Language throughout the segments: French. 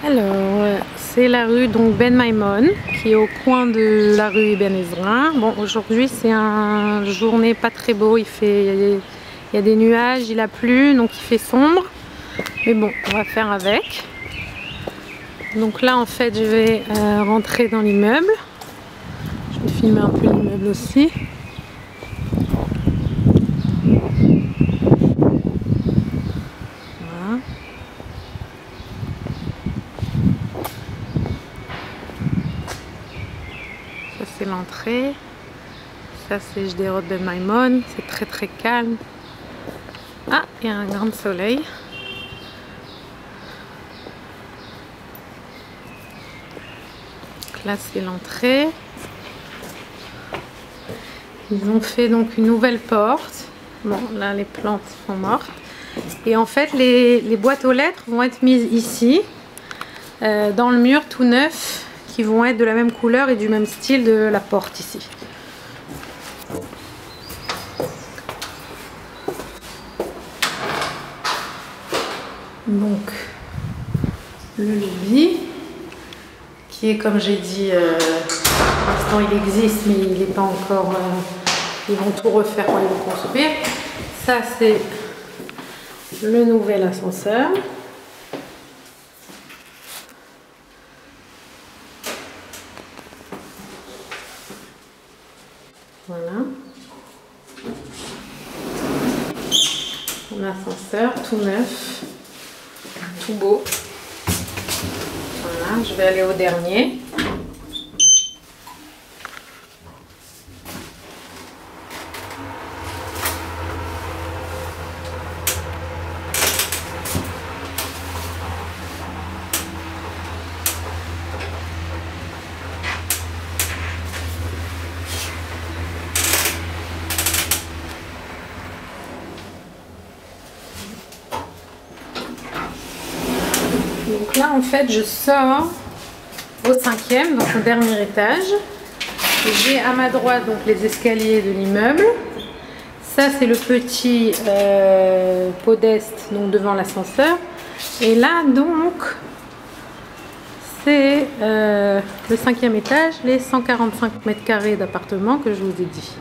Alors, c'est la rue donc Ben Maimon qui est au coin de la rue Ibn Ezra. Bon, aujourd'hui c'est une journée pas très beau, il y a des nuages, il a plu, donc il fait sombre. Mais bon, on va faire avec. Donc là en fait je vais rentrer dans l'immeuble. Je vais filmer un peu l'immeuble aussi. Voilà. Ça c'est l'entrée. Ça c'est Jderot Ben Maimon. C'est très calme. Ah, il y a un grand soleil. Donc là c'est l'entrée. Ils ont fait donc une nouvelle porte. Bon, là les plantes sont mortes. Et en fait les boîtes aux lettres vont être mises ici, dans le mur tout neuf, qui vont être de la même couleur et du même style de la porte ici. Donc le lobby qui est, comme j'ai dit, pour l'instant il existe mais il n'est pas encore, ils vont tout refaire quand ils vont construire. Ça c'est le nouvel ascenseur. Voilà. Un ascenseur tout neuf, tout beau. Voilà, je vais aller au dernier. Donc là en fait je sors au 5e, donc au dernier étage. J'ai à ma droite donc les escaliers de l'immeuble. Ça c'est le petit podeste donc devant l'ascenseur. Et là donc c'est le 5e étage, les 145 mètres carrés d'appartement que je vous ai dit.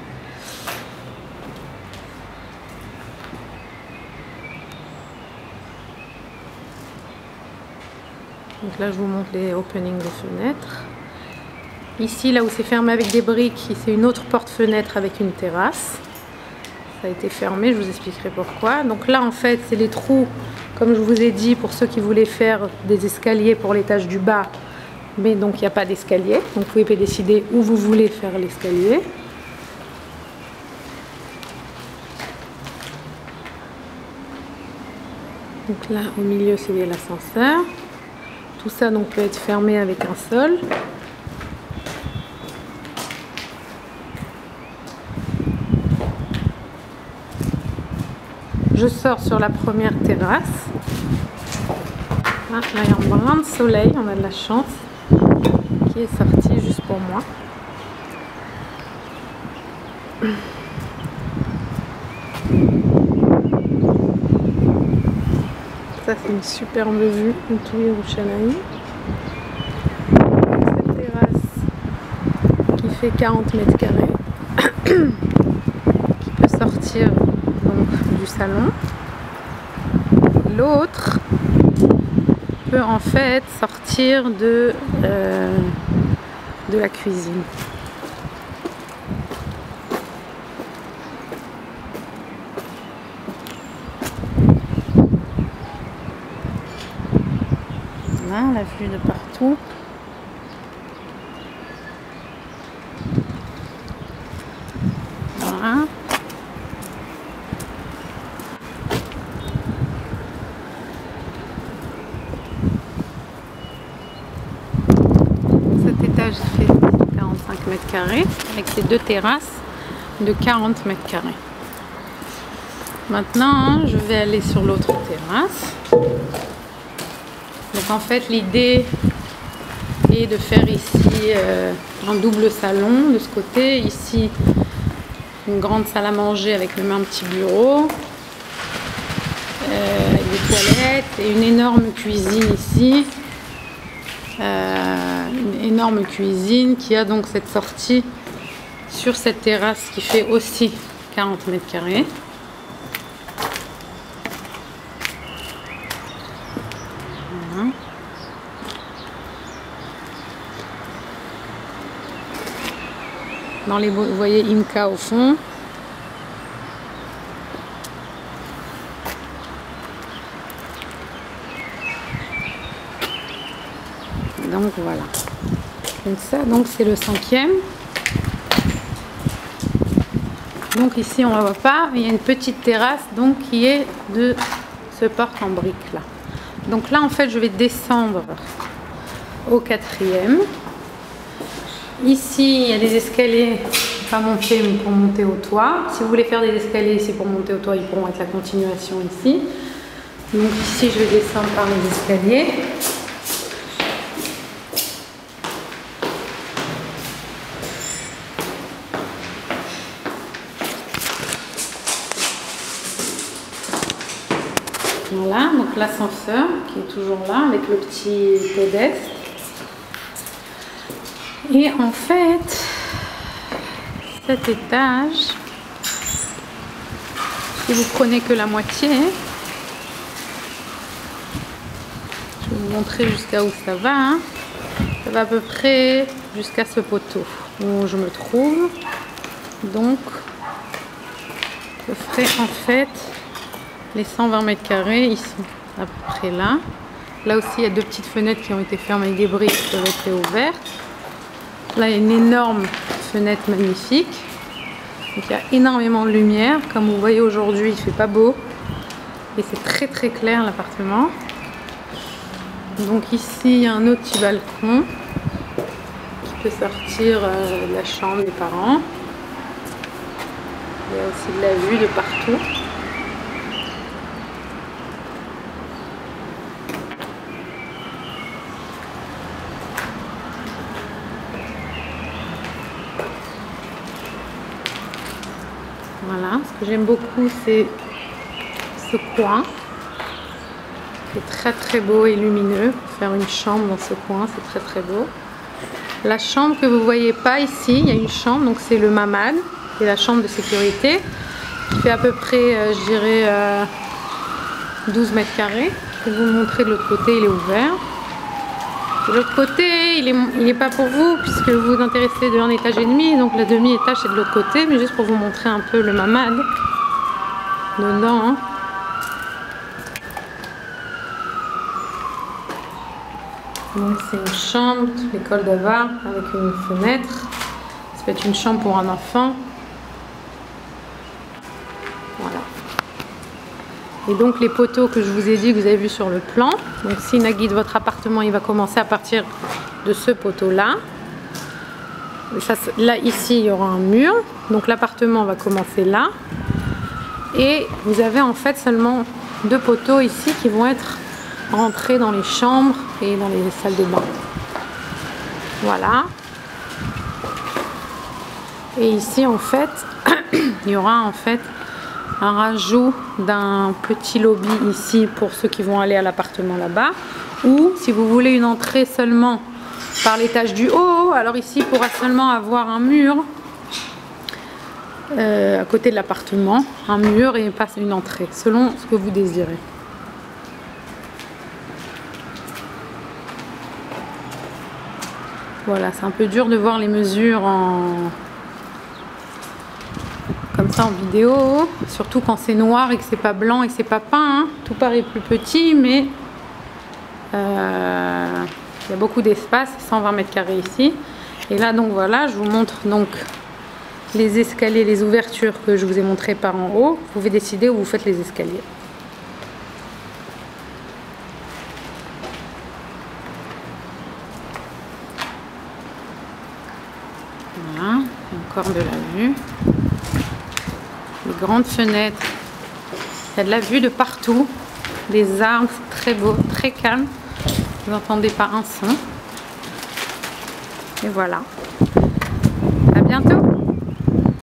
Donc là je vous montre les openings de fenêtres. Ici là où c'est fermé avec des briques, c'est une autre porte-fenêtre avec une terrasse. Ça a été fermé, je vous expliquerai pourquoi. Donc là en fait c'est les trous, comme je vous ai dit, pour ceux qui voulaient faire des escaliers pour l'étage du bas. Mais donc il n'y a pas d'escalier, donc vous pouvez décider où vous voulez faire l'escalier. Donc là au milieu c'est l'ascenseur. Tout ça donc peut être fermé avec un sol. Je sors sur la première terrasse. Ah, là il y a un brin de soleil, on a de la chance, qui est sorti juste pour moi. Ça c'est une superbe vue de tout Yerushalayim. Cette terrasse qui fait 40 mètres carrés, qui peut sortir donc du salon. L'autre peut en fait sortir de la cuisine. Voilà, la vue de partout. Voilà. Cet étage fait 45 mètres carrés avec ces deux terrasses de 40 mètres carrés. Maintenant, je vais aller sur l'autre terrasse. Donc en fait l'idée est de faire ici un double salon de ce côté, ici une grande salle à manger avec même un petit bureau, avec des toilettes et une énorme cuisine ici une énorme cuisine qui a donc cette sortie sur cette terrasse qui fait aussi 40 mètres carrés. Voilà. Dans les, vous voyez Imca au fond. Donc voilà. Donc ça, donc c'est le 5e. Donc ici on ne voit pas, il y a une petite terrasse donc qui est de ce porte en briques là. Donc là en fait je vais descendre au 4e. Ici il y a des escaliers pas monter pour monter au toit. Si vous voulez faire des escaliers ici pour monter au toit, ils pourront être la continuation ici. Donc ici je vais descendre par les escaliers. Voilà, donc l'ascenseur qui est toujours là avec le petit podeste. Et en fait, cet étage, si vous prenez que la moitié, je vais vous montrer jusqu'à où ça va. Hein. Ça va à peu près jusqu'à ce poteau où je me trouve. Donc, ce serait en fait les 120 mètres carrés ici, à peu près là. Là aussi, il y a deux petites fenêtres qui ont été fermées avec des briques qui peuvent être ouvertes. Là, il y a une énorme fenêtre magnifique. Donc, il y a énormément de lumière. Comme vous voyez aujourd'hui, il ne fait pas beau. Et c'est très très clair l'appartement. Donc ici, il y a un autre petit balcon qui peut sortir de la chambre des parents. Il y a aussi de la vue de partout. Voilà, ce que j'aime beaucoup, c'est ce coin. C'est très très beau et lumineux. Faire une chambre dans ce coin, c'est très très beau. La chambre que vous voyez pas ici, il y a une chambre, donc c'est le mamad, c'est la chambre de sécurité, qui fait à peu près, je dirais, 12 mètres carrés. Je vais vous montrer de l'autre côté, il est ouvert. De l'autre côté, il n'est pas pour vous, puisque vous vous intéressez de un étage et demi, donc la demi-étage c'est de l'autre côté, mais juste pour vous montrer un peu le mamad dedans. Hein. Donc c'est une chambre, l'école d'Ava, avec une fenêtre. Ça peut être une chambre pour un enfant. Voilà. Et donc les poteaux que je vous ai dit, que vous avez vu sur le plan. Donc si Nagui de votre appartement, il va commencer à partir de ce poteau-là. Là, ici, il y aura un mur. Donc l'appartement va commencer là. Et vous avez en fait seulement deux poteaux ici qui vont être rentrés dans les chambres et dans les salles de bain. Voilà. Et ici, en fait, il y aura en fait un rajout d'un petit lobby ici pour ceux qui vont aller à l'appartement là-bas, ou si vous voulez une entrée seulement par l'étage du haut, alors ici il pourra seulement avoir un mur à côté de l'appartement, un mur et pas une entrée, selon ce que vous désirez. Voilà, c'est un peu dur de voir les mesures comme ça en vidéo, surtout quand c'est noir et que c'est pas blanc et que c'est pas peint, hein. Tout paraît plus petit, mais il y a beaucoup d'espace, 120 mètres carrés ici. Et là donc voilà, je vous montre donc les escaliers, les ouvertures que je vous ai montrées par en haut. Vous pouvez décider où vous faites les escaliers. Voilà, encore de la vue. Les grandes fenêtres, il y a de la vue de partout, des arbres, c'est très beau, très calme, vous n'entendez pas un son, et voilà.